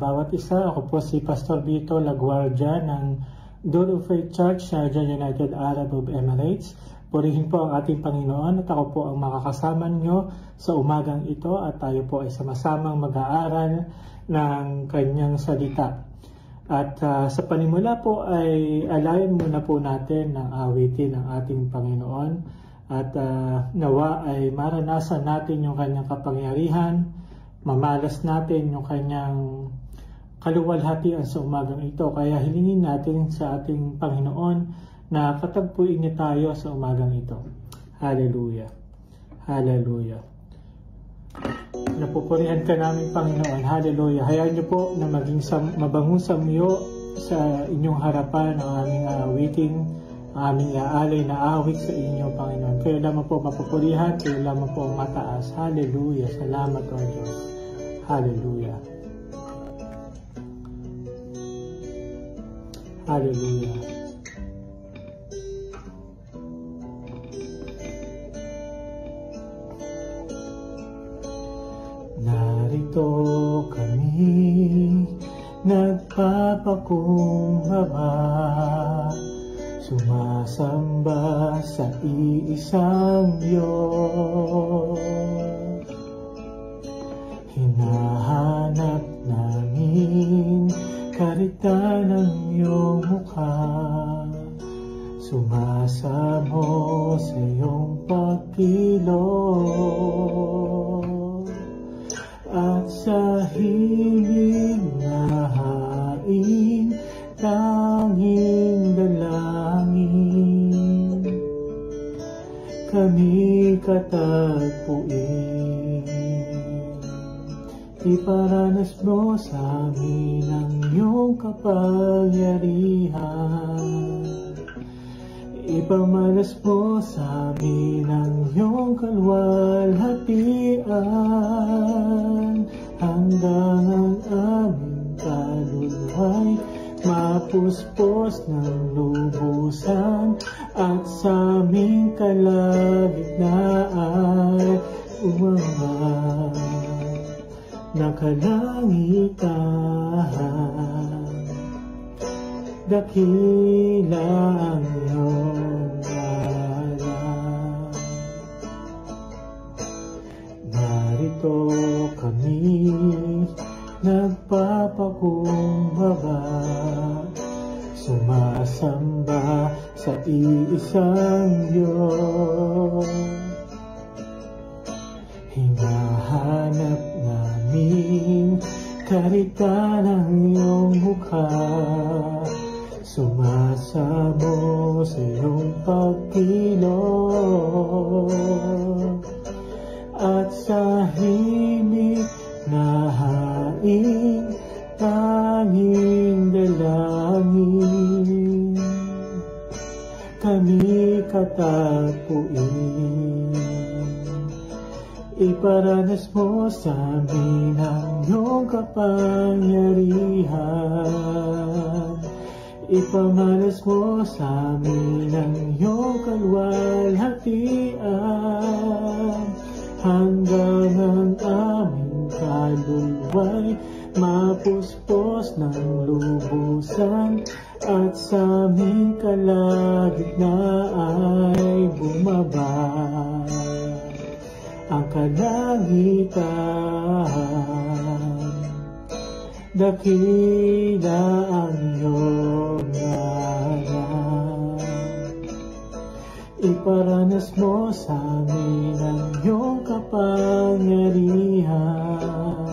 bawat isa. Ako po si Pastor Vito Laguardia ng Door of Faith Church, Sharjah, United Arab Emirates. Purihin po ang ating Panginoon at ako po ang makakasama nyo sa umagang ito at tayo po ay sama-samang mag-aaral ng kanyang salita. At sa panimula po ay alayin muna po natin ng awitin ng ating Panginoon at nawa ay maranasan natin yung kanyang kapangyarihan, mamalas natin yung kanyang kaluwalhatian sa umagang ito. Kaya hilingin natin sa ating Panginoon na katagpuin niya tayo sa umagang ito. Hallelujah! Hallelujah! Napupurihan ka namin, Panginoon. Hallelujah! Hayaan niyo po na maging mabangong samyo sa inyong harapan ang aming awiting, ang aming aalay na awit sa inyo, Panginoon. Kayo lamang po mapupurihan, kayo lamang po ang mataas. Hallelujah! Salamat, O Diyos. Hallelujah! Hallelujah! Narito kami, nagpapakumbaba, sumasamba sa iisang Diyos. Hinahanap namin karita ng iyong mukha, sumasamo sa iyong pagkilos. At sa hilig na hain, tanging dalangin, kami katagpuin. Iparanas mo sa amin ang iyong kapangyarihan, ipamalas mo sa amin ang iyong kaluwalhatian, hanggang ang aming kaluluwa'y mapuspos ng lubusan, at sa aming kalagitnaan umangat na kalangitan. Dakila ang iyong ngalan. Narito kami, nagpapakumbaba, sumasamba sa iisang Diyos. Hinahanap namin karita ng iyong mukha, sumasamo sa iyong pagkilos. At sa himig na hain, tanging dalangin, kami katagpuin. Iparanas mo sa amin ang iyong kapangyarihan, ipamalas mo sa amin ang iyong kaluwalhatian, hanggang ang aming kaluluwa'y mapuspos ng lubusan, at sa aming kalagitnaan ay bumaba ang kalangitan. Dakila ang iyong ngalan, iparanas mo sa amin ang iyong kapangyarihan,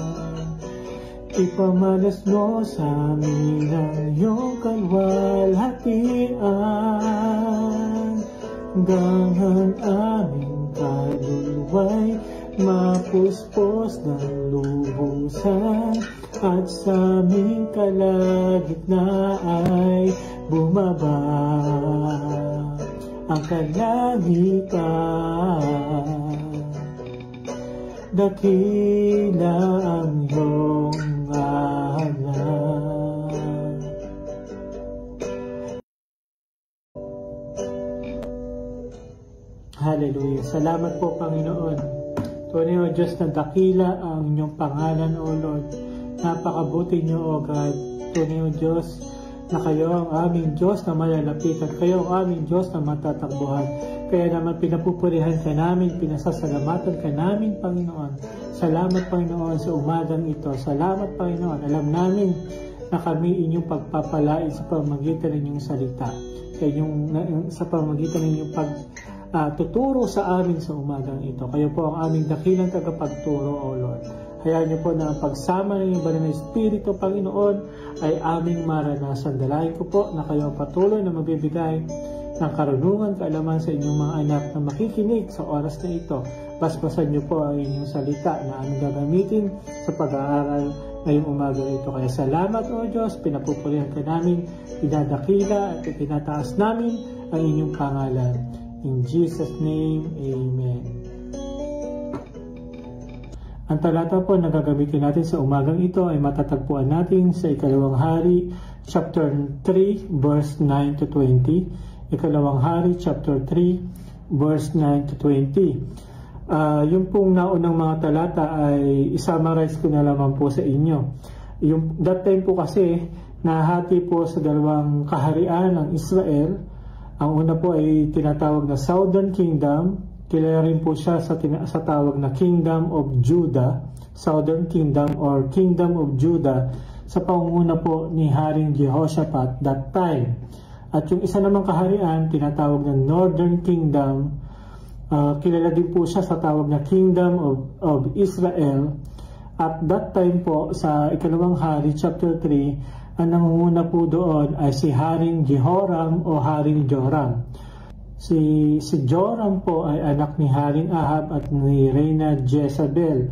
ipamalas mo sa amin ang iyong kaluwalhatian, hanggang ang aming kaluluwa'y mapuspos ng lubusan, at sa aming kalagitnaan ay bumaba ang kalangitan. Dakila ang iyong ngalan. Hallelujah. Salamat po, Panginoon. Tunay o Diyos na dakila ang inyong pangalan, O Lord. Napakabuti niyo, O God. Tunay o Diyos na kayo ang aming Diyos na malalapitan. Kayo ang aming Diyos na matatakbuhan. Kaya naman pinapupurihan ka namin, pinasasalamatan ka namin, Panginoon. Salamat, Panginoon, sa umagang ito. Salamat, Panginoon. Alam namin na kami inyong pagpapalain sa pamamagitan ng inyong salita. Sa pamamagitan ng inyong tuturo sa amin sa umagang ito. Kayo po ang aming dakilang tagapagturo, O Lord. Hayaan niyo po na ang pagsama ng iyong banal na Espiritu, Panginoon, ay aming maranasan. Dalayan ko po na kayo ang patuloy na magbibigay ng karunungan, kaalaman sa inyong mga anak na makikinig sa oras na ito. Basbasan niyo po ang inyong salita na aming gagamitin sa pag-aaral ngayong umaga ito. Kaya salamat, O Diyos, pinapupurihan ka namin, pinadakila at pinataas namin ang inyong pangalan. In Jesus' name, Amen. Ang talata po na gagamitin natin sa umagang ito ay matatagpuan natin sa Ikalawang Hari, chapter 3, verse 9 to 20. Ikalawang Hari, chapter 3, verse 9 to 20. Yung pong naunang mga talata ay isummarize ko na lamang po sa inyo. That time po kasi, nahati po sa dalawang kaharian ng Israel. Ang una po ay tinatawag na Southern Kingdom. Kilala rin po siya sa tawag na Kingdom of Judah. Southern Kingdom or Kingdom of Judah sa pangunguna po ni Haring Jehoshaphat that time. At yung isa namang kaharian, tinatawag na Northern Kingdom. Kilala din po siya sa tawag na Kingdom of Israel. At that time po sa Ikalawang Hari, chapter 3, ang nangunguna po doon ay si Haring Jehoram o Haring Joram. Si Joram po ay anak ni Haring Ahab at ni Reyna Jezebel.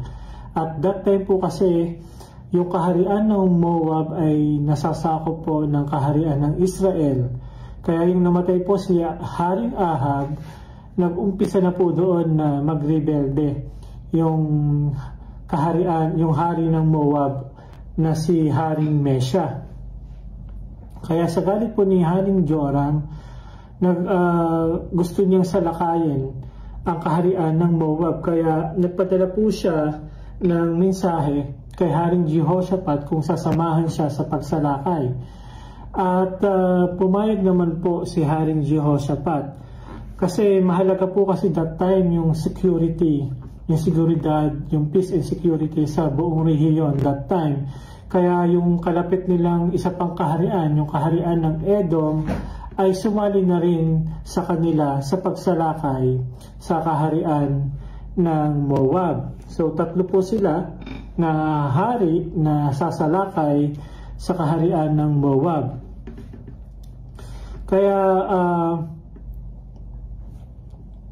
At that time po kasi, yung kaharian ng Moab ay nasasakop po ng kaharian ng Israel. Kaya yung namatay po si Haring Ahab, nag-umpisa na po doon na magrebelde yung kaharian, yung hari ng Moab na si Haring Mesha. Kaya sa galit po ni Haring Joram, gusto niyang salakayin ang kaharian ng Moab. Kaya nagpadala po siya ng mensahe kay Haring Jehoshaphat kung sasamahan siya sa pagsalakay. At pumayag naman po si Haring Jehoshaphat. Kasi mahalaga po kasi that time yung security, yung seguridad, yung peace and security sa buong rehiyon that time. Kaya yung kalapit nilang isa pang kaharian, yung kaharian ng Edom, ay sumali na rin sa kanila sa pagsalakay sa kaharian ng Moab. So tatlo po sila na hari na sasalakay sa kaharian ng Moab. Kaya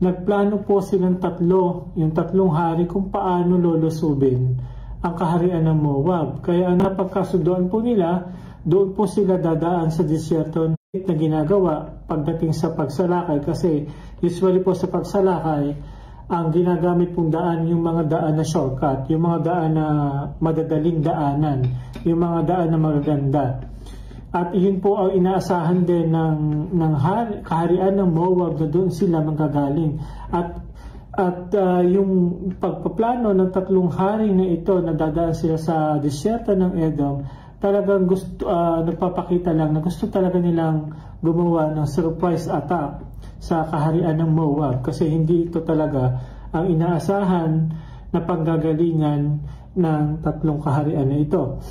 nagplano po silang tatlo, yung tatlong hari kung paano lolusubin ang kaharian ng Moab. Kaya ang napagkasunduan po nila, doon po sila dadaan sa disyerto na ginagawa pagdating sa pagsalakay. Kasi usually po sa pagsalakay, ang ginagamit pong daan yung mga daan na shortcut, yung mga daan na madadaling daanan, yung mga daan na magaganda. At yun po ang inaasahan din ng kaharian ng Moab na doon sila manggagaling. At yung pagpaplano ng tatlong hari na ito na dadaan sila sa disyerto ng Edom, talagang nagpapakita lang na gusto talaga nilang gumawa ng surprise attack sa kaharian ng Moab. Kasi hindi ito talaga ang inaasahan na panggagalingan ng tatlong kaharian na ito.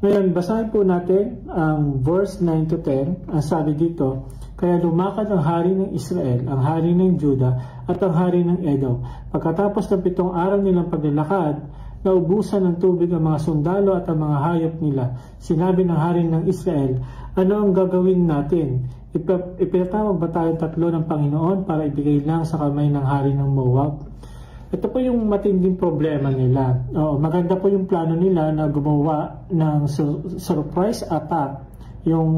Ngayon, basahin po natin ang verse 9 to 10. Ang sabi dito, kaya lumakad ang hari ng Israel, ang hari ng Judah, at ang hari ng Edom. Pagkatapos ng 7 araw nilang paglalakad, naubusan ng tubig ang mga sundalo at ang mga hayop nila. Sinabi ng hari ng Israel, ano ang gagawin natin? Ipinatawag ba tayong tatlo ng Panginoon para ibigay lang sa kamay ng hari ng Moab? Ito po yung matinding problema nila. Maganda po yung plano nila na gumawa ng surprise attack. Yung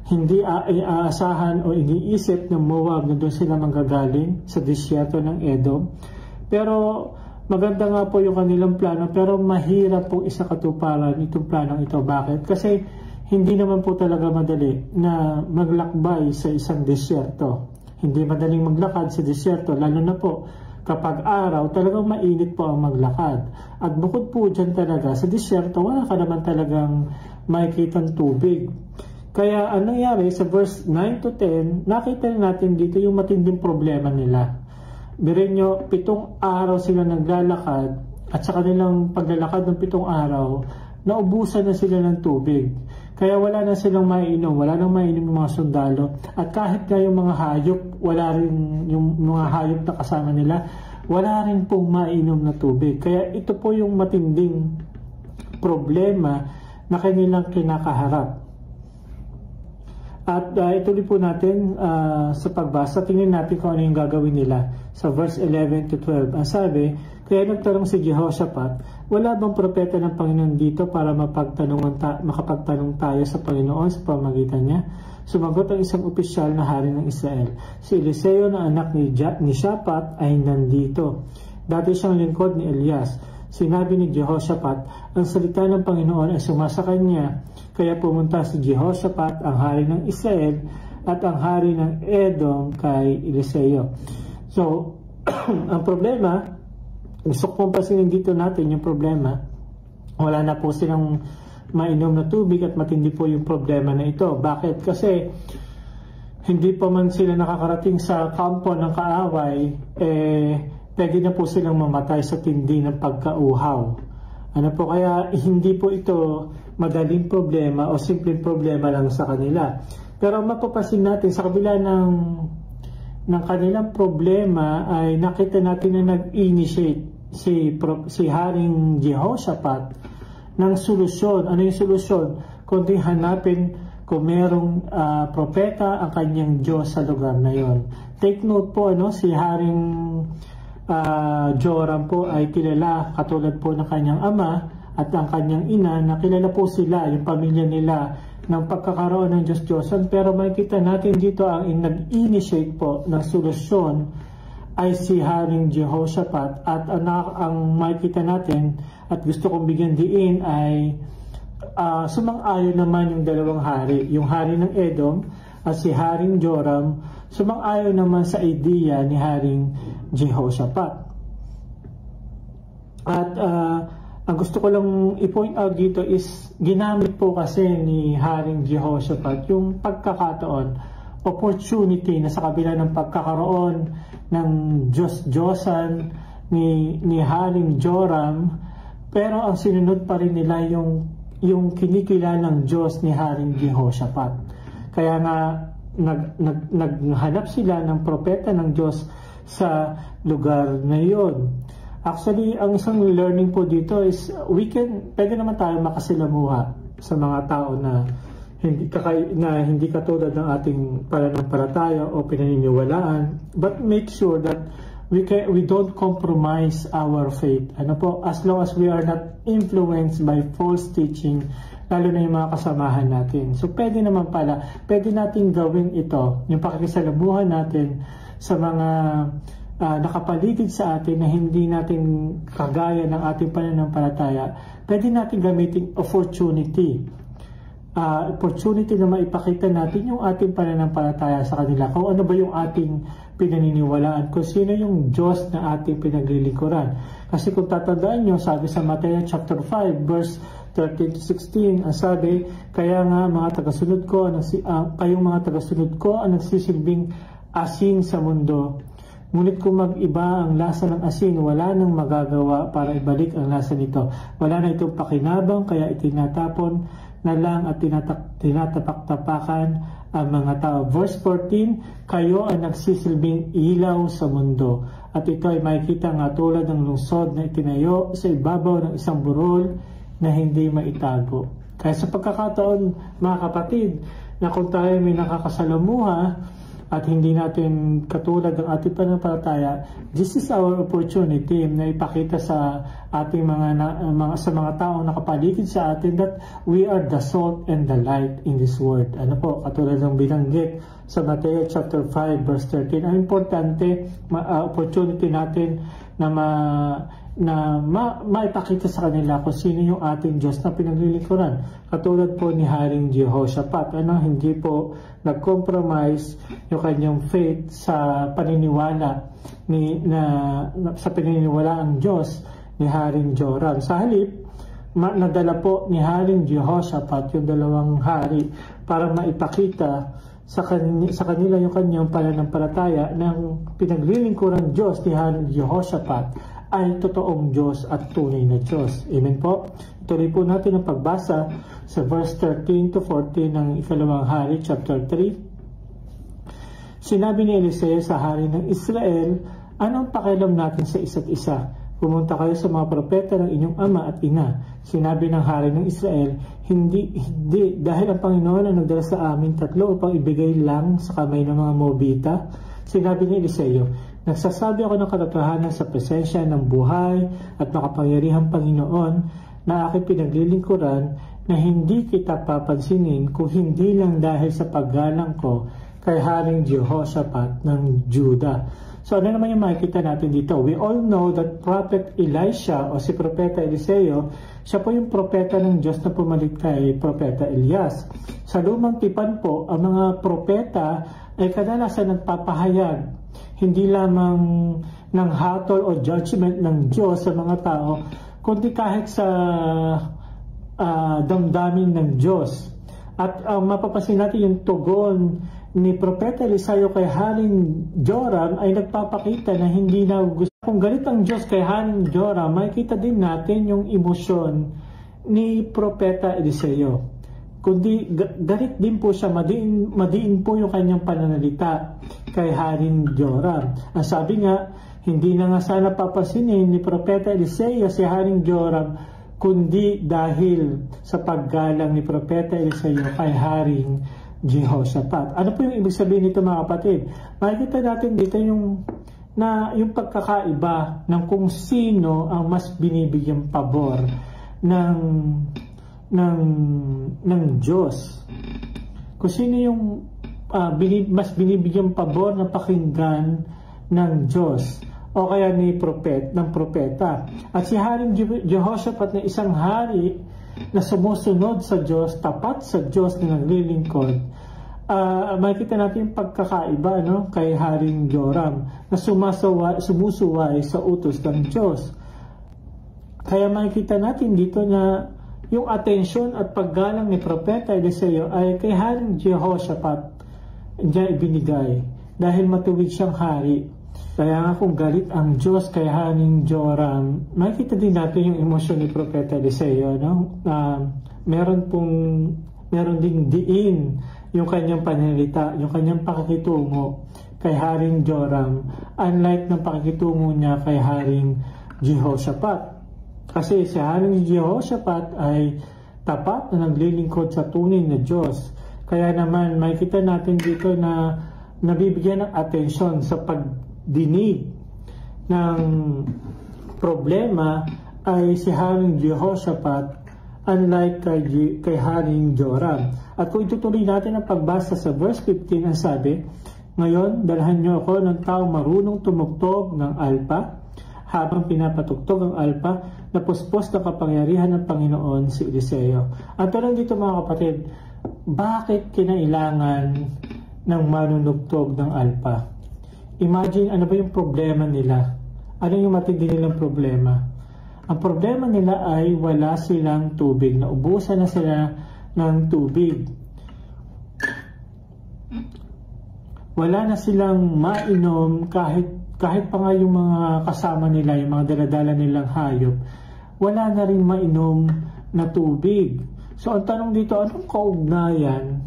hindi aasahan o iniisip ng Moab na doon sila manggagaling sa disyerto ng Edom. Pero maganda nga po yung kanilang plano, pero mahirap po isakatuparan itong planong ito. Bakit? Kasi hindi naman po talaga madali na maglakbay sa isang disyerto. Hindi madaling maglakad sa disyerto, lalo na po Kapag araw, talagang mainit po ang maglakad. At bukod po dyan talaga, sa disyerto, wala ka naman talagang makikitang tubig. Kaya anong nangyari sa verse 9 to 10, nakita natin dito yung matinding problema nila. Birin nyo, 7 araw sila naglalakad at sa kanilang paglalakad ng 7 araw, naubusan na sila ng tubig. Kaya wala na silang maiinom, wala nang maiinom yung mga sundalo. At kahit nga yung mga hayop, wala rin yung mga hayop na kasama nila, wala rin pong maiinom na tubig. Kaya ito po yung matinding problema na kanilang kinakaharap. At ituloy po natin sa pagbasa, tingnan natin kung ano yung gagawin nila. Sa verse 11 to 12, ang sabi, kaya nagtanong si Jehoshaphat, wala bang propeta ng Panginoon dito para makapagtanong tayo sa Panginoon sa pamamagitan niya? Sumagot ang isang opisyal na hari ng Israel. Si Eliseo na anak ni Shaphat ay nandito. Dati siyang lingkod ni Elias. Sinabi ni Jehoshaphat, ang salita ng Panginoon ay sumasa kanya. Kaya pumunta si Jehoshaphat, ang hari ng Israel, at ang hari ng Edom kay Eliseo. So, ang problema, gusto kong pasinin dito natin yung problema. Wala na po silang mainom na tubig at matindi po yung problema na ito. Bakit? Kasi hindi pa man sila nakakarating sa kampo ng kaaway, pwede na po silang mamatay sa tindi ng pagkauhaw. Ano po, kaya hindi po ito madaling problema o simpleng problema lang sa kanila. Pero mapapasin natin sa kabila ng kanilang problema ay nakita natin na nag-initiate si Haring Jehoshaphat ng solusyon. Ano yung solusyon? Kundi hanapin kung merong propeta ang kanyang Diyos sa lugar na yon. Take note po, si Haring Joram po ay kilala katulad po ng kanyang ama at ang kanyang ina, na kilala po sila, yung pamilya nila, ng pagkakaroon ng Diyos-Diyosan. Pero makikita natin dito ang nag-initiate po ng solusyon ay si Haring Jehoshaphat. At ang makikita natin at gusto kong bigyan diin ay sumang-ayon naman yung dalawang hari, yung hari ng Edom at si Haring Joram, sumang-ayon naman sa ideya ni Haring Jehoshaphat. At ang gusto ko lang i-point out dito is ginamit po kasi ni Haring Jehoshaphat yung pagkakataon, opportunity na sa kabila ng pagkakaroon ng Diyos-Diyosan ni Haring Joram, pero ang sinunod pa rin nila yung kinikilalang Diyos ni Haring Jehoshaphat. Kaya nga naghanap sila ng propeta ng Diyos sa lugar na yon. Actually, ang isang learning po dito is pwede naman tayo makasilamuha sa mga tao na hindi katulad ng ating pananampalataya o pinaniniwalaan, but make sure that we don't compromise our faith. As long as we are not influenced by false teaching, lalo na yung mga kasamahan natin. So pwede naman pwede natin gawin ito, yung pakikisalamuhan natin sa mga nakapaligid sa atin na hindi natin kagaya ng ating pananampalataya. Pwede natin gamitin opportunity na maipakita natin yung ating pananampalataya sa kanila. Kung ano ba yung ating pinaniniwalaan, kung sino yung Diyos na ating pinaglilingkuran. Kasi kung tatandaan nyo, sabi sa Matthew chapter 5 verse 13 to 16, ang sabi, kaya nga mga tagasunod ko, kayong mga tagasunod ko ang nagsisilbing asin sa mundo. Ngunit kung mag-iba ang lasa ng asin, wala nang magagawa para ibalik ang lasa nito. Wala na itong pakinabang, kaya itinatapon na lang at tinatapak-tapakan ang mga tao. Verse 14, kayo ang nagsisilbing ilaw sa mundo. At ito ay makikita nga tulad ng lungsod na itinayo sa ibabaw ng isang burol na hindi maitago. Kaya sa pagkakataon, mga kapatid, na kung tayo may nakakasalamuha, at hindi natin katulad ng ating pananampalataya, this is our opportunity na ipakita sa ating sa mga taong nakapaligid sa atin that we are the salt and the light in this world. Katulad ng binanggit sa Matthew chapter 5 verse 13, ang importante opportunity natin na maipakita sa kanila kung sino yung ating Diyos na pinaglilingkuran. Katulad po ni Haring Jehoshaphat, hindi po nag-compromise yung kanyang faith sa paniniwala sa paniniwalaang Diyos ni Haring Joram. Sa halip, nadala po ni Haring Jehoshaphat yung dalawang hari para maipakita sa kanila yung kanyang pananampalataya ng pinaglilingkuran Diyos ni Haring Jehoshaphat ay totoong Diyos at tunay na Diyos. Amen po. Tuloy po natin ang pagbasa sa verse 13 to 14 ng Ikalawang Hari, chapter 3. Sinabi ni Eliseo sa hari ng Israel, anong pakialam natin sa isa't isa? Pumunta kayo sa mga propeta ng inyong ama at ina. Sinabi ng hari ng Israel, hindi, dahil ang Panginoon ang nagdala sa amin 3 upang ibigay lang sa kamay ng mga Moabita. Sinabi ni Eliseo, nagsasabi ako ng katotohanan sa presensya ng buhay at makapangyarihang Panginoon na aking pinaglilingkuran na hindi kita papansinin kung hindi lang dahil sa paggalang ko kay Haring Jehoshaphat ng Juda. So ano naman yung makikita natin dito? We all know that Prophet Elisha o si Propeta Eliseo, siya po yung propeta ng Diyos na pumalit kay Propeta Elias. Sa lumang tipan po, ang mga propeta ay kadalasan nagpapahayag hindi lamang ng hatol o judgment ng Diyos sa mga tao, kundi kahit sa damdamin ng Diyos. At mapapansin natin yung tugon ni Propeta Eliseo kay Haring Joram ay nagpapakita na hindi na gusto. Kung galit ang Diyos kay Haring Joram, makikita din natin yung emosyon ni Propeta Eliseo. Kundi galit din po siya, madiin po yung kanyang pananalita kay Haring Joram. Ang sabi nga, hindi na nga sana papasinin ni Propeta Eliseo si Haring Joram, kundi dahil sa paggalang ni Propeta Eliseo kay Haring Jehoshaphat. Ano po yung ibig sabihin nito mga kapatid? Makikita natin dito yung pagkakaiba ng kung sino ang mas binibigyang pabor ng Diyos. Kung sino yung mas binibigyang pabor na pakinggan ng Diyos o kaya ng propeta. At si Haring Jehoshaphat na isang hari na sumusunod sa Diyos, tapat sa Diyos na naglilingkod, makikita natin yung pagkakaiba kay Haring Joram na sumusuway sa utos ng Diyos. Kaya makikita natin dito na yung atensyon at paggalang ni Propeta Eliseo ay kay Haring Jehoshaphat niya ibinigay dahil matuwid siyang hari. Kaya nga kung galit ang Diyos kay Haring Joram, makikita din natin yung emosyon ni Propeta Eliseo. Meron ding diin yung kanyang pananalita, yung kanyang pakikitungo kay Haring Joram, unlike ng pakikitungo niya kay Haring Jehoshaphat. Kasi si Haring Jehoshaphat ay tapat na naglilingkod sa tunay na Diyos. Kaya naman makikita natin dito na nabibigyan ng atensyon sa pagdinig ng problema ay si Haring Jehoshaphat, unlike kay Haring Joram. At kung itutuloy natin ang pagbasa sa verse 15, ang sabi, ngayon, dalhan niyo ako ng taong marunong tumugtog ng alpa, habang pinapatugtog ang alpa na puspos ng kapangyarihan ng Panginoon si Eliseo. At tanong dito mga kapatid, bakit kinailangan ng manunugtog ng alpa? Imagine, ano ba yung problema nila? Ano yung matindi nilang problema? Ang problema nila ay wala silang tubig. Naubusan na sila ng tubig. Wala na silang mainom kahit pa nga yung mga kasama nila, yung mga daladala nilang hayop, wala na rin mainom na tubig. So ang tanong dito, anong kaugnayan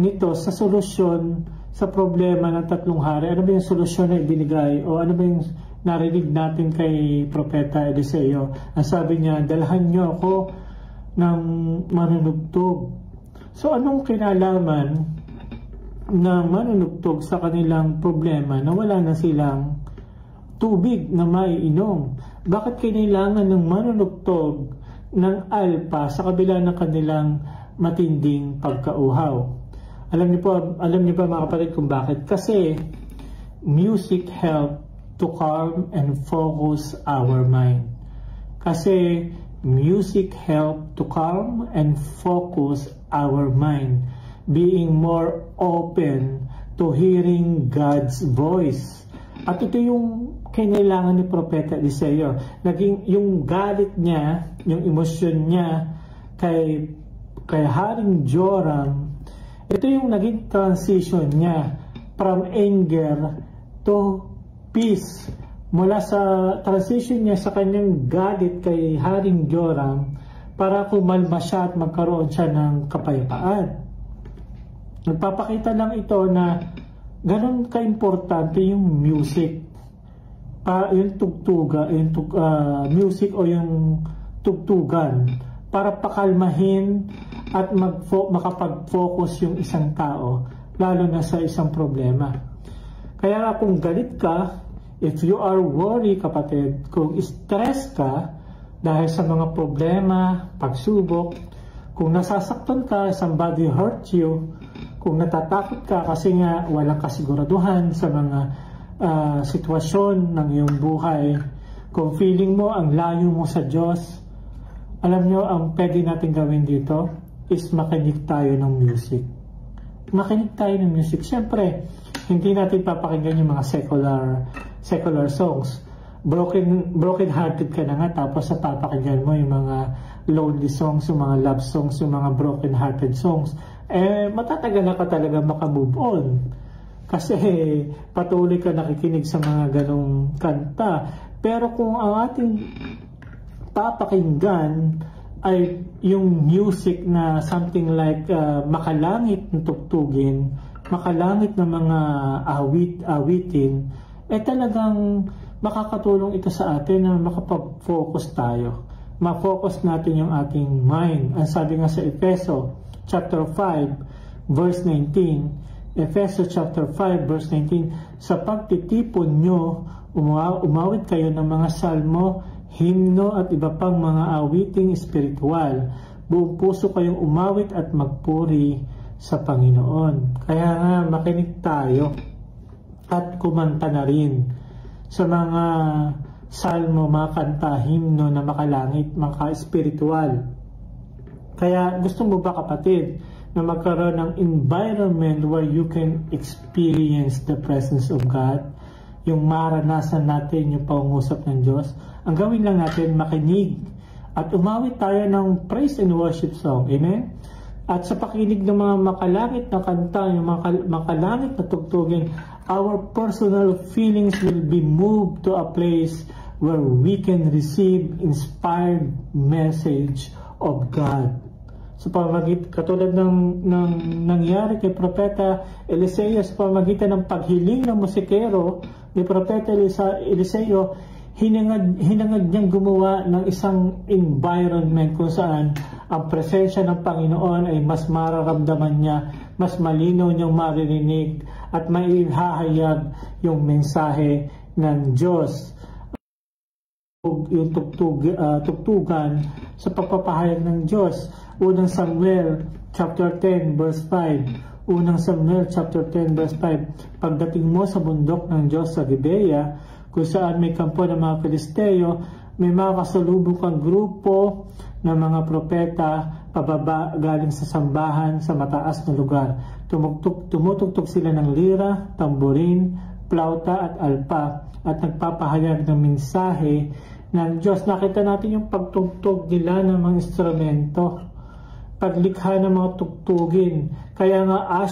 nito sa solusyon sa problema ng 3 hari? Ano ba yung solusyon na ibinigay? O ano ba yung narinig natin kay Propeta Eliseo? Ang sabi niya, dalhan niyo ako ng manunugtog. So anong kinalaman na manunugtog sa kanilang problema na wala na silang tubig na maiinom? Bakit kailangan ng manunugtog ng alpa sa kabila ng kanilang matinding pagkauhaw? Alam niyo ba mga kapatid kung bakit? Kasi music help to calm and focus our mind. Kasi music help to calm and focus our mind, being more open to hearing God's voice. At ito yung kinailangan ni Propeta Eliseo. Naging yung galit niya, yung emosyon niya kay Haring Joram, ito yung naging transition niya from anger to peace. Mula sa transition niya sa kanyang galit kay Haring Joram para kumalma siya at magkaroon siya ng kapayapaan. Nagpapakita lang ito na ganun ka-importante yung music. Yung music o yung tugtugan para pakalmahin at makapag-focus yung isang tao, lalo na sa isang problema. Kaya kung galit ka, if you are worried, kapatid, kung stress ka dahil sa mga problema, pagsubok, kung nasasaktan ka, somebody hurt you, kung natatakot ka kasi nga walang kasiguraduhan sa mga sitwasyon ng iyong buhay, kung feeling mo ang layo mo sa Diyos, alam nyo, ang pwede natin gawin dito is makinig tayo ng music. Makinig tayo ng music. Siyempre, hindi natin papakinggan yung mga secular songs. Broken hearted ka na nga, tapos papakinggan mo yung mga lonely songs, yung mga love songs, yung mga broken hearted songs. Matatagal na ka talaga makamove on. Kasi patuloy ka nakikinig sa mga ganong kanta. Pero kung ang ating papakinggan ay yung music na something like makalangit na tugtugin, makalangit na mga awitin, talagang makakatulong ito sa atin na makapag-focus tayo. Ma-focus natin yung ating mind. Ang sabi nga sa Efeso chapter 5 verse 19, Efeso chapter 5 verse 19, sa pagtitipon nyo, umawit kayo ng mga salmo, himno at iba pang mga awiting espiritual. Buong puso kayong umawit at magpuri sa Panginoon. Kaya nga makinig tayo at kumanta na rin sa mga salmo, mga kanta, himno na makalangit, mga espiritual. Kaya gusto mo ba, kapatid, na magkaroon ng environment where you can experience the presence of God? Yung maranasan natin yung pangungusap ng Diyos. Ang gawin lang natin, makinig at umawit tayo ng praise and worship song. Amen? At sa pakinig ng mga makalangit na kanta, yung makalangit na tugtugin, our personal feelings will be moved to a place where we can receive inspired message of God. So katulad ng nangyari kay Propeta Eliseo, sa pamamagitan ng paghiling ng musikero ni Propeta Eliseo, hinangad niyang gumawa ng isang environment kung saan ang presensya ng Panginoon ay mas mararamdaman niya, mas malinaw niyang maririnig at maihahayag yung mensahe ng Diyos. Yung tugtugan sa pagpapahayag ng Diyos. Unang Samuel chapter 10 verse 5. Unang Samuel chapter 10 verse 5. Pagdating mo sa bundok ng Diyos sa Gibea, kung saan may kampo ng mga Filisteo, may mga kasalubong kang grupo ng mga propeta pababa galing sa sambahan sa mataas na lugar. Tumutugtog sila ng lira, tamborin, plauta at alpa at nagpapahayag ng mensahe ng Diyos. Nakita natin yung pagtugtog nila ng mga instrumento, paglikha ng mga tugtugin. Kaya nga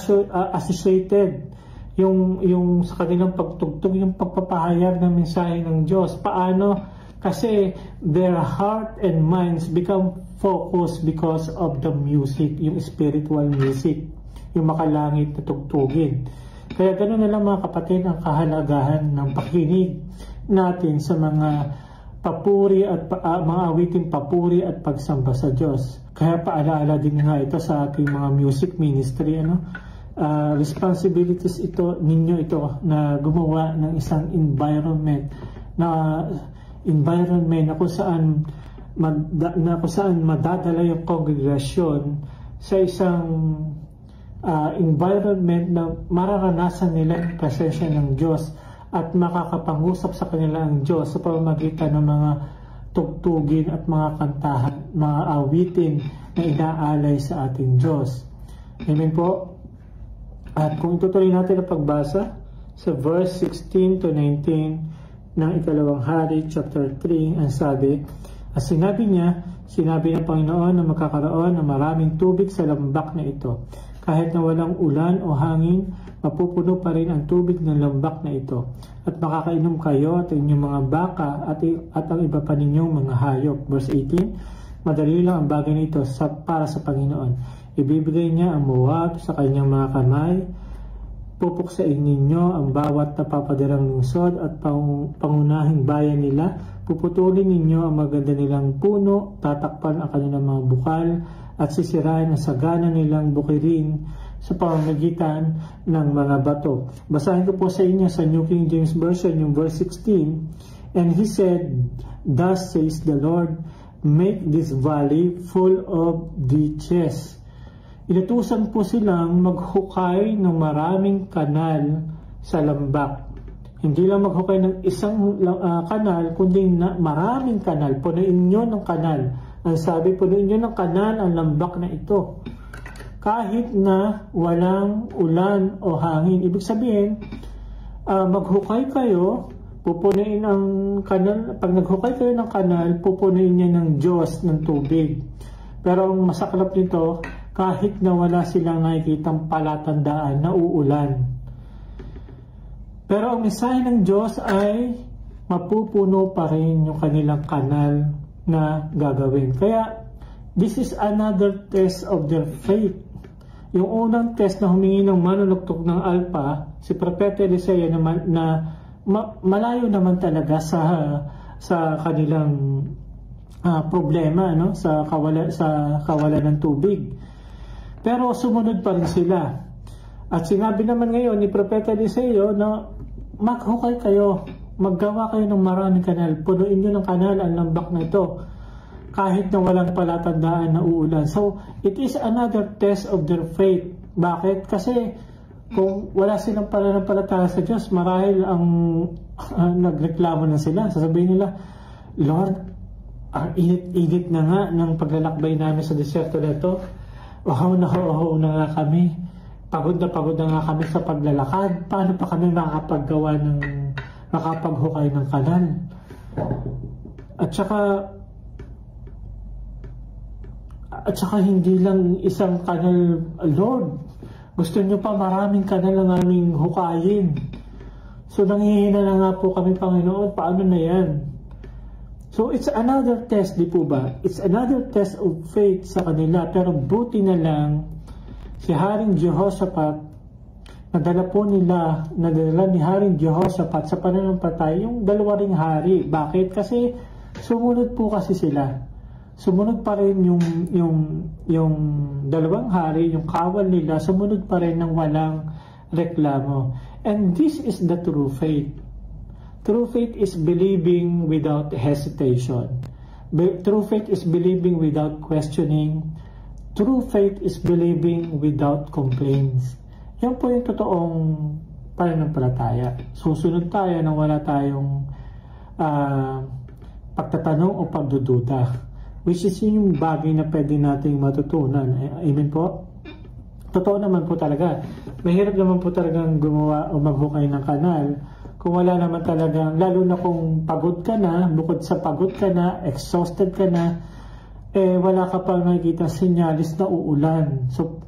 associated yung sa kanilang pagtugtog, yung pagpapahayag ng mensahe ng Diyos. Paano? Kasi their heart and minds become focused because of the music, yung spiritual music, yung makalangit na tugtugin. Kaya ganoon na lang mga kapatid ang kahalagahan ng pakinig natin sa mga papuri at mga awiting papuri at pagsamba sa Diyos. Kaya paalaala din nga ito sa ating mga music ministry, responsibilities ninyo ito na gumawa ng isang environment na kung saan madadala yung kongregasyon sa isang environment na mararanasan nila yung presensya ng Diyos at makakapangusap sa kanila ang Diyos sa pamamagitan ng mga tugtugin at mga kantahan, mga awitin na inaalay sa ating Diyos. Amen po. At kung itutuloy natin ang pagbasa sa verse 16 to 19 ng Ikalawang Hari, chapter 3, ang sabi, sinabi ng Panginoon na magkakaroon ng maraming tubig sa lambak na ito. Kahit na walang ulan o hangin, mapupuno pa rin ang tubig ng lambak na ito. At makakainom kayo at inyong mga baka at ang iba pa ninyong mga hayop. Verse 18, madali lang ang bagay nito para sa Panginoon. Ibibigay niya ang Moab sa kanyang mga kamay. Pupuksain ninyo ang bawat napapadirang lungsod at pangunahing bayan nila. Puputulin ninyo ang maganda nilang puno, tatakpan ang kanilang mga bukal, at sisirain ang sagana nilang bukirin sa pamamagitan ng mga bato. Basahin ko po sa inyo sa New King James Version yung verse 16. And he said, thus says the Lord, make this valley full of ditches. Inutusan po silang maghukay ng maraming kanal sa lambak. Hindi lang maghukay ng isang kanal, kundi maraming kanal. Punuin nyo ng kanal. Ang sabi, punuin nyo ng kanal ang lambak na ito. Kahit na walang ulan o hangin. Ibig sabihin, maghukay kayo, pupunuin ang kanal. Pag naghukay kayo ng kanal, pupunuin niya ng Diyos ng tubig. Pero ang masaklap nito, kahit na wala silang nakikitang palatandaan na uulan. Pero ang mensahe ng Diyos ay mapupuno pa rin yung kanilang kanal na gagawin. Kaya, this is another test of their faith. Yung unang test na humingi ng manunuktok ng alpa, si Propeta Eliseo na malayo naman talaga sa kanilang problema, no? sa kawalan ng tubig. Pero sumunod pa rin sila. At sinabi naman ngayon ni Propeta Eliseo na maghukay kayo, maggawa kayo ng maraming kanal, punuin nyo ng kanal ang lambak na ito, kahit na walang palatandaan na uulan. So, it is another test of their faith. Bakit? Kasi kung wala silang pananampalataya sa Diyos, marahil ang nagreklamo na sila. Sasabihin nila, Lord, ang init na nga ng paglalakbay namin sa deserto na ito. Uhaw na nga kami. Pagod na nga kami sa paglalakad. Paano pa kami makapaghukay ng kanal? At saka hindi lang isang kanal, Lord. Gusto nyo pa maraming kanal ang aming hukayin. So nanghihina na nga po kami, Panginoon. Paano na yan? So it's another test, di po ba? It's another test of faith sa kanila. Pero buti na lang, si Haring Jehoshaphat, nadala ni Haring Jehoshaphat sa pananampalataya yung dalawa ring hari. Bakit? Kasi sumunod po kasi sila. Sumunod pa rin yung dalawang hari, yung kawal nila, sumunod pa rin ng walang reklamo. And this is the true faith. True faith is believing without hesitation. True faith is believing without questioning. True faith is believing without complaints. Yan po yung totoong pananampalataya. Susunod tayo nang wala tayong pagtatanong o pagdududa. Which is yung bagay na pwede nating matutunan. Amen po? Totoo naman po talaga. Mahirap naman po talagang gumawa o maghukay ng kanal kung wala naman talagang, lalo na kung pagod ka na, bukod sa pagod ka na, exhausted ka na, wala ka pang nakikita sinyalis na uulan. So,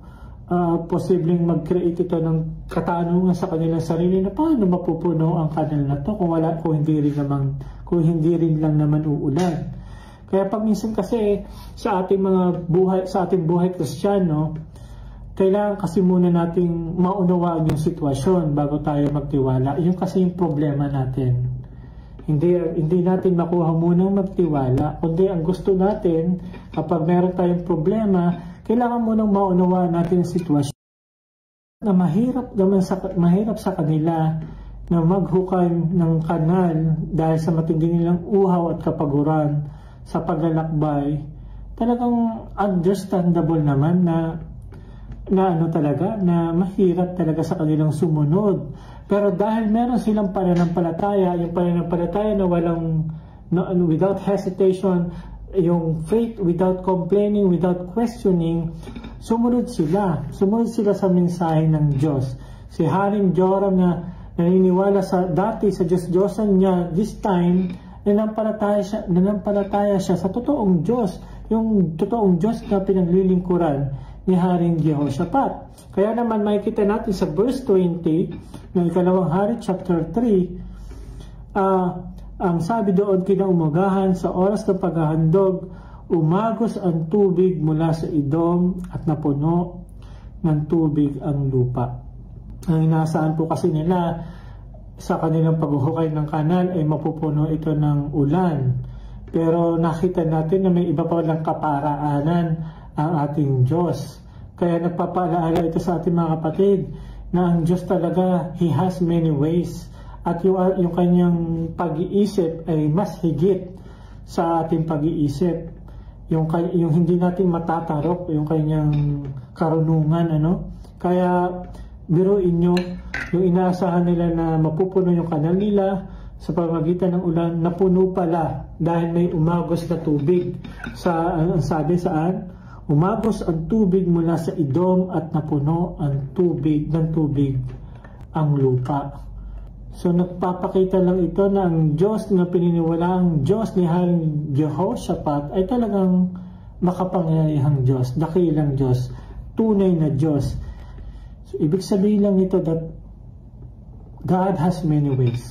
posibleng mag-create ito ng katanungan sa kanilang sarili na paano mapupuno ang kanal na to kung hindi rin lang naman uulan. Kaya pag minsan kasi sa ating buhay Kristiyano, kailangan kasi muna nating maunawaan yung sitwasyon bago tayo magtiwala. Yun kasi yung problema natin. Hindi natin makuha munang magtiwala, kundi ang gusto natin, kapag meron tayong problema, kailangan munang maunawaan natin yung sitwasyon. Na mahirap sa kanila na maghukay ng kanal dahil sa matindi nilang uhaw at kapaguran sa paglalakbay. Talagang understandable naman na mahirap talaga sa kanilang sumunod. Pero dahil meron silang pananampalataya, yung pananampalataya na without hesitation, yung faith without complaining, without questioning, sumunod sila sa mensahe ng Diyos. Si Haring Joram na naniniwala dati sa Diyos-Diyosan niya, this time, nanampalataya siya sa totoong Diyos, yung totoong Diyos na pinaglilingkuran ni Haring Jehoshaphat. Kaya naman makikita natin sa verse 20 ng ikalawang hari chapter 3, ang sabi doon, kinaumagahan sa oras ng paghahandog, umagos ang tubig mula sa Edom at napuno ng tubig ang lupa. Ang inaasahan po kasi nila sa kanilang paghuhukay ng kanal ay mapupuno ito ng ulan. Pero nakita natin na may iba pa lang kaparaanan ang ating Diyos. Kaya nagpapaalaala ito sa ating mga kapatid na ang Diyos talaga, He has many ways. At yung kanyang pag-iisip ay mas higit sa ating pag-iisip. Yung hindi natin matatarok, yung kanyang karunungan, Kaya, biruin nyo, yung inaasahan nila na mapupuno yung kanal nila sa pamamagitan ng ulan, napuno pala dahil may umagos na tubig. Ang sabi saan? Umagos ang tubig mula sa Edom at napuno ang tubig ang lupa. So nagpapakita lang ito na ang Diyos na pininiwalaang Diyos ni Haring Jehoshaphat ay talagang makapangyarihang Diyos, dakilang Diyos, tunay na Diyos. So, ibig sabihin lang ito that God has many ways.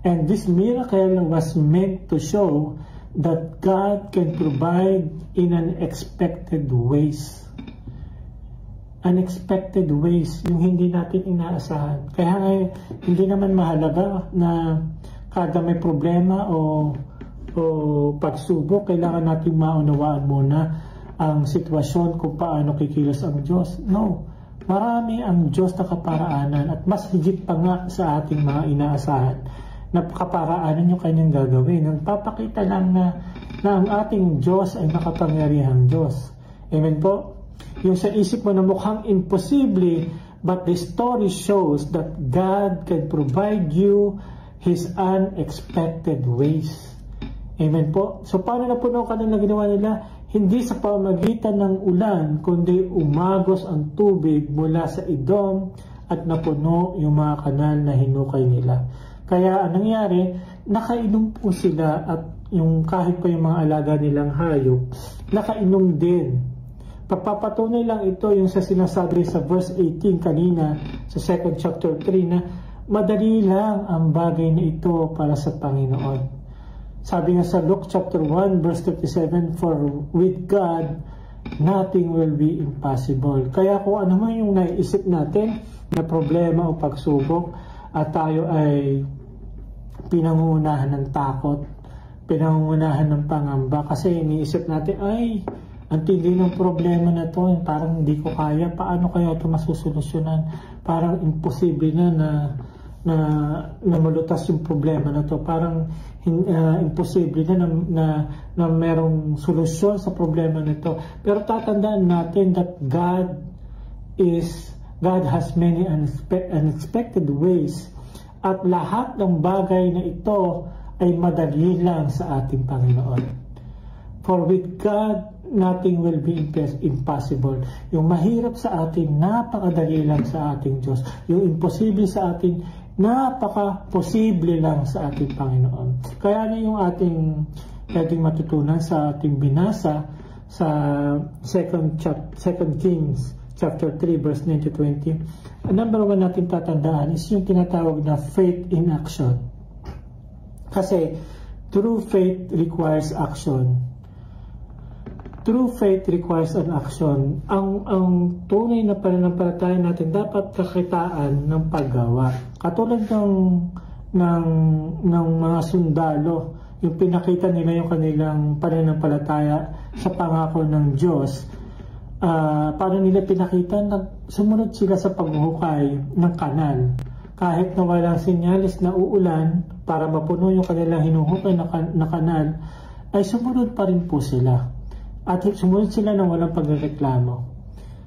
And this miracle was meant to show that God can provide in unexpected ways. Unexpected ways, yung hindi natin inaasahan. Kaya hindi naman mahalaga na kada may problema o pagsubok, kailangan natin maunawaan muna ang sitwasyon kung paano kikilos ang Diyos. No, marami ang Diyos na kaparaanan at mas higit pa nga sa ating mga inaasahan na kaparaanan yung kanyang gagawin. Nagpapakita lang na ang ating Diyos ay makapangyarihang Diyos. Amen po? Yung sa isip mo na mukhang imposible, but the story shows that God can provide you His unexpected ways. Amen po? So paano napuno ka na ginawa nila? Hindi sa pamamagitan ng ulan, kundi umagos ang tubig mula sa Edom at napuno yung mga kanal na hinukay nila. Kaya anong nangyari, nakainom po sila at yung kahit pa yung mga alaga nilang hayop, nakainom din. Pagpapatunay lang ito yung sa sinasabi sa verse 18 kanina sa 2 chapter 3 na madali lang ang bagay na ito para sa Panginoon. Sabi nga sa Luke chapter 1 verse 37, for with God nothing will be impossible. Kaya kung ano man yung naiisip natin na problema o pagsubok at tayo ay pinangungunahan ng takot, pinangungunahan ng pangamba kasi iniisip natin ay ang tindi ng problema na to, parang hindi ko kaya, paano kaya ito masusolusyonan? Parang imposible na malutas yung problema na to. Parang imposible na merong solusyon sa problema na to. Pero tatandaan natin that God has many unexpected ways at lahat ng bagay na ito ay madali lang sa ating Panginoon. For with God, nothing will be impossible. Yung mahirap sa atin, napakadali lang sa ating Diyos. Yung imposible sa atin, napaka-posible lang sa ating Panginoon. Kaya na yung ating matutunan sa ating binasa sa 2 Kings chapter 3 verse 9-20. Ang number 1 natin tatandaan is yung tinatawag na faith in action. Kasi true faith requires action. True faith requires an action. Ang tunay na pananampalataya natin dapat kakitaan ng paggawa. Katulad ng mga sundalo, yung pinakita nila yung kanilang pananampalataya sa pangako ng Diyos. Paano nila pinakita? Sumunod sila sa paghuhukay ng kanal. Kahit na walang sinyalis na uulan para mapuno yung kanilang hinuhukay na kanal, ay sumunod pa rin po sila. At sumunod sila ng walang pagreklamo.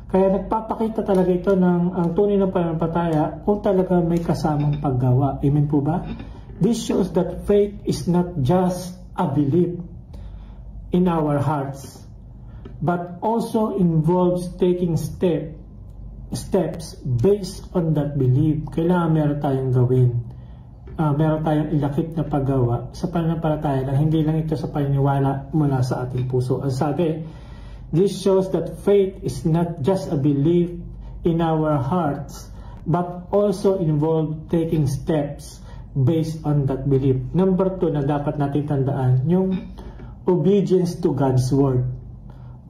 Kaya nagpapakita talaga ito ng ang tunay ng pananampalataya kung talaga may kasamang paggawa. Amen po ba? This shows that faith is not just a belief in our hearts, but also involves taking steps based on that belief. Kailangan meron tayong gawin. Meron tayong ilakip na paggawa sa pananampalataya na hindi lang ito sa paniniwala mula sa ating puso. Ang sabi, this shows that faith is not just a belief in our hearts, but also involve taking steps based on that belief. Number 2 na dapat natin tandaan, yung obedience to God's Word.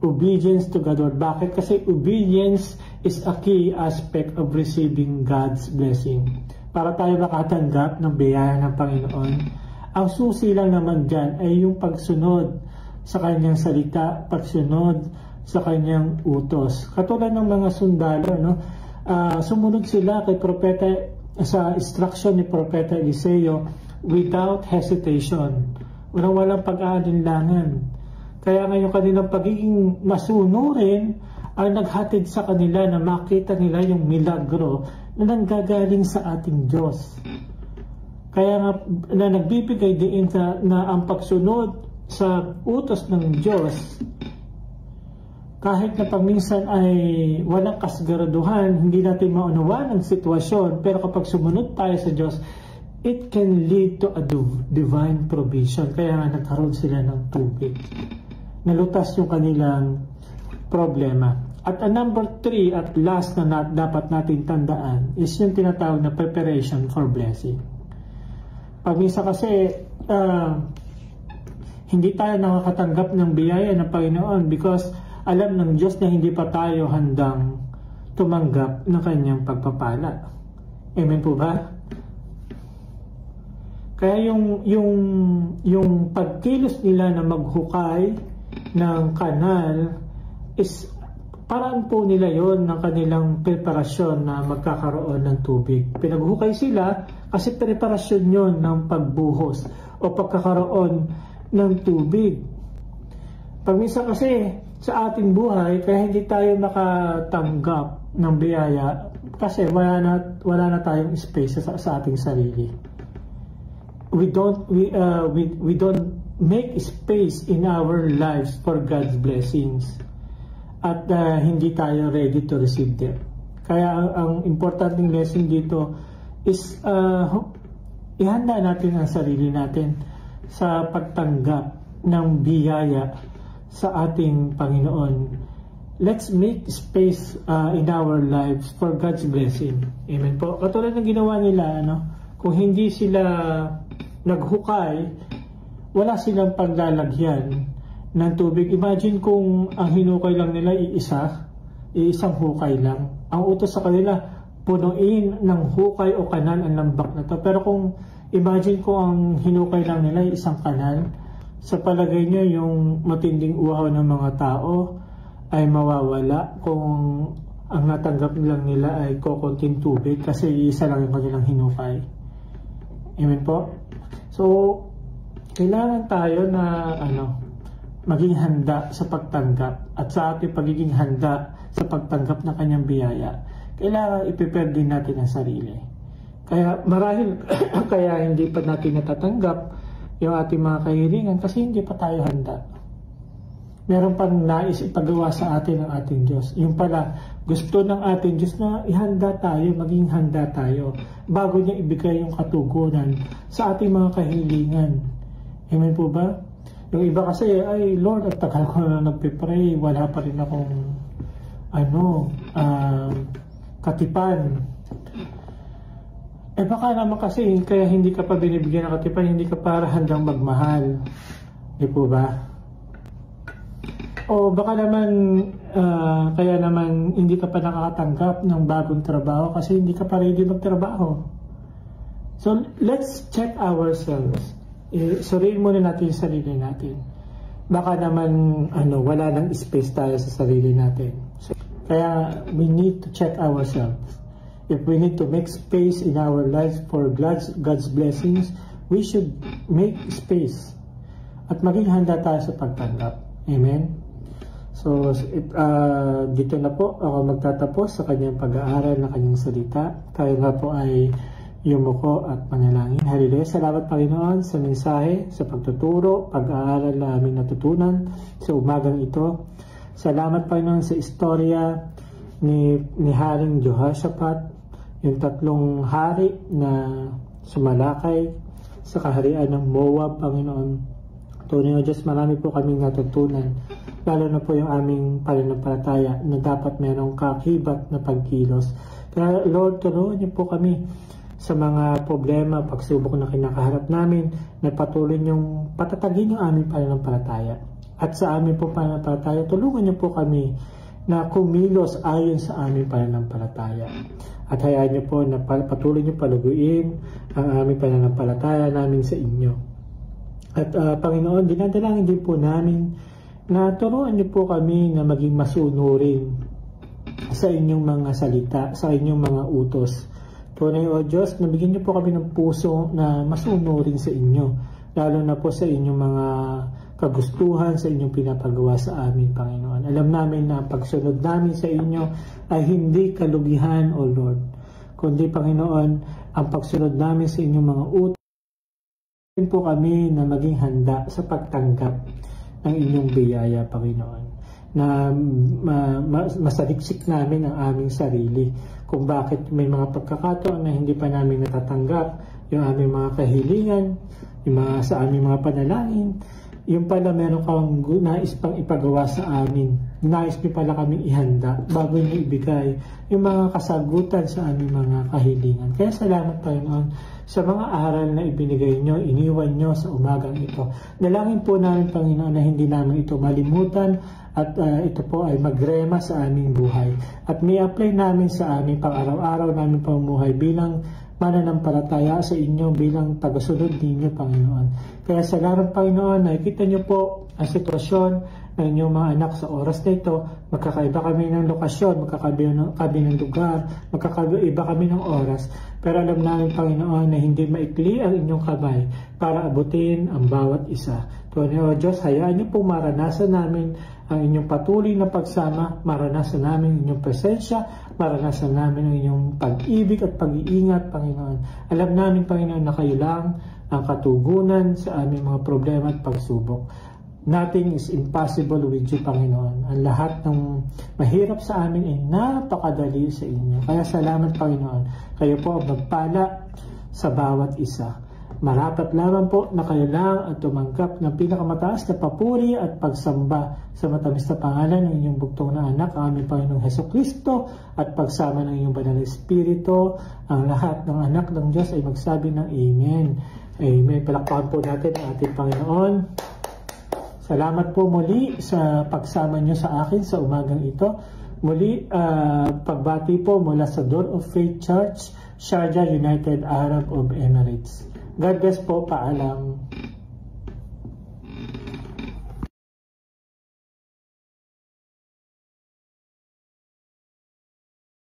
Obedience to God's Word. Bakit? Kasi obedience is a key aspect of receiving God's blessing. Para tayo makatanggap ng biyaya ng Panginoon, ang susi lang naman dyan ay yung pagsunod sa kanyang salita, pagsunod sa kanyang utos. Katulad ng mga sundalo, no? Sumunod sila kay propeta, sa instruction ni Propeta Eliseo without hesitation. Walang pag-aalinlangan. Kaya ngayon kanilang pagiging masunurin ang naghatid sa kanila na makita nila yung milagro na nanggagaling sa ating Diyos. Kaya nga na nagbibigay din na ang pagsunod sa utos ng Diyos, kahit na paminsan ay walang kasgaraduhan, hindi natin maunawaan ang sitwasyon, pero kapag sumunod tayo sa Diyos, it can lead to a divine provision. Kaya nga nagkaroon sila ng tubig. Nalutas yung kanilang problema. At ang number 3 at last na dapat natin tandaan is yung tinatawag na preparation for blessing. Pag-isa kasi hindi tayo nakakatanggap ng biyaya ng Panginoon because alam ng Diyos na hindi pa tayo handang tumanggap ng kanyang pagpapala. Amen po ba? Kaya yung pagkilos nila na maghukay ng kanal is paraan po nila yon ng kanilang preparasyon na magkakaroon ng tubig. Pinaghukay sila kasi preparasyon yon ng pagbuhos o pagkakaroon ng tubig. Pagminsan kasi sa ating buhay, kaya hindi tayo makatanggap ng biyaya kasi wala na tayong space sa ating sarili. We don't make space in our lives for God's blessings. At hindi tayo ready to receive them. Kaya ang importanteng lesson dito is ihanda natin ang sarili natin sa pagtanggap ng biyaya sa ating Panginoon. Let's make space in our lives for God's blessing. Amen po. Katulad ng ginawa nila, kung hindi sila naghukay, wala silang paglalagyan ng tubig. Imagine kung ang hinukay lang nila isang hukay lang. Ang utos sa kanila, punuin ng hukay o kanal ang lambak na to. Pero kung imagine kung ang hinukay lang nila isang kanal, sa palagay nyo yung matinding uhaw ng mga tao ay mawawala kung ang natanggap lang nila ay kokonting tubig kasi isa lang yung kanilang hinukay. Amen po? So, kailangan tayo na maging handa sa pagtanggap at sa ating pagiging handa sa pagtanggap ng kanyang biyaya, kailangan i-prepare din natin ang sarili. Kaya marahil kaya hindi pa natin natatanggap yung ating mga kahilingan kasi hindi pa tayo handa. Meron pang nais ipagawa sa atin ng ating Diyos. Yung pala, gusto ng ating Diyos na ihanda tayo, maging handa tayo bago niya ibigay yung katugunan sa ating mga kahilingan. Amen po ba? Yung iba kasi, ay Lord, at tagal ko na nagpipray, wala pa rin akong katipan. Baka naman kasi, kaya hindi ka pa binibigyan ng katipan, hindi ka para handang magmahal. Di po ba? O baka naman, kaya naman hindi ka pa nakakatanggap ng bagong trabaho kasi hindi ka pa ready magtrabaho. So, let's check ourselves. Suriin muna natin yung sarili natin. Baka naman wala nang space tayo sa sarili natin. So, kaya we need to check ourselves. If we need to make space in our lives for God's blessings, we should make space at maging handa tayo sa pagtanggap. Amen? So, dito na po ako magtatapos sa kanyang pag-aaral ng kanyang salita. Tayo nga po ay yumuko at manalangin. Hallelujah. Salamat Panginoon sa mensahe, sa pagtuturo, pag-aaral na aming natutunan sa umagang ito. Salamat Panginoon sa istorya ni Haring Jehoshaphat, yung 3 hari na sumalakay sa kaharian ng Moab, Panginoon. Tunay o Diyos, marami po kaming natutunan, lalo na po yung aming pananampalataya na dapat merong kakibat na pagkilos. Kaya Lord, turuan niyo po kami sa mga problema, pagsubok na kinakaharap namin, na patuloy niyong patatagin yung aming pananampalataya. At sa aming po pananampalataya, tulungan niyo po kami na kumilos ayon sa aming pananampalataya. At hayaan niyo po na patuloy niyo paluguin ang aming pananampalataya namin sa inyo. At Panginoon, dinadalangin din po namin na turuan niyo po kami na maging masunurin sa inyong mga salita, sa inyong mga utos. Tunay o Diyos, nabigyan niyo po kami ng puso na masunurin sa inyo, lalo na po sa inyong mga kagustuhan, sa inyong pinapagawa sa amin, Panginoon. Alam namin na pagsunod namin sa inyo ay hindi kalugihan, O Lord, kundi, Panginoon, ang pagsunod namin sa inyong mga utos po kami na maging handa sa pagtanggap ng inyong biyaya, Panginoon, na masaliksik namin ang aming sarili kung bakit may mga pagkakataon na hindi pa namin natatanggap yung aming mga kahilingan, yung sa aming mga panalangin. Yung pala meron kang nais pang ipagawa sa amin. Nais niyo pala kaming ihanda bago niyo ibigay yung mga kasagutan sa aming mga kahilingan. Kaya salamat Panginoon sa mga aral na ibinigay niyo, iniwan niyo sa umagang ito. Dalangin po namin Panginoon na hindi namin ito malimutan at ito po ay magrema sa aming buhay. At may apply namin sa aming pang-araw-araw namin pamumuhay bilang mananampalataya sa inyo bilang tagasunod ninyo, Panginoon. Kaya salamat, Panginoon, nakikita niyo po ang sitwasyon ng inyong mga anak sa oras na ito. Magkakaiba kami ng lokasyon, magkakaiba kami ng lugar, magkakaiba kami ng oras. Pero alam namin, Panginoon, na hindi maikli ang inyong kamay para abutin ang bawat isa. Tunay o Diyos, hayaan niyo po maranasan namin ang inyong patuloy na pagsama, maranasan namin ang inyong presensya, maranasan namin ang inyong pag-ibig at pag-iingat, Panginoon. Alam namin, Panginoon, na kayo lang ang katugunan sa aming mga problema at pagsubok. Nothing is impossible with you, Panginoon. Ang lahat ng mahirap sa amin ay napakadali sa inyo. Kaya salamat, Panginoon. Kayo po ang magpala sa bawat isa. Marapat lamang po na kayo lang at tumanggap ng pinakamataas na papuri at pagsamba sa matamis na pangalan ng inyong bugtong na anak, ang aming Panginoong Hesukristo, at pagsama ng inyong banal na Espiritu. Ang lahat ng anak ng Diyos ay magsabi ng Amen. Amen. Palakpakan po natin ang ating Panginoon. Salamat po muli sa pagsama niyo sa akin sa umagang ito. Muli, pagbati po mula sa Door of Faith Church, Sharjah, United Arab Emirates. God bless po, paalam.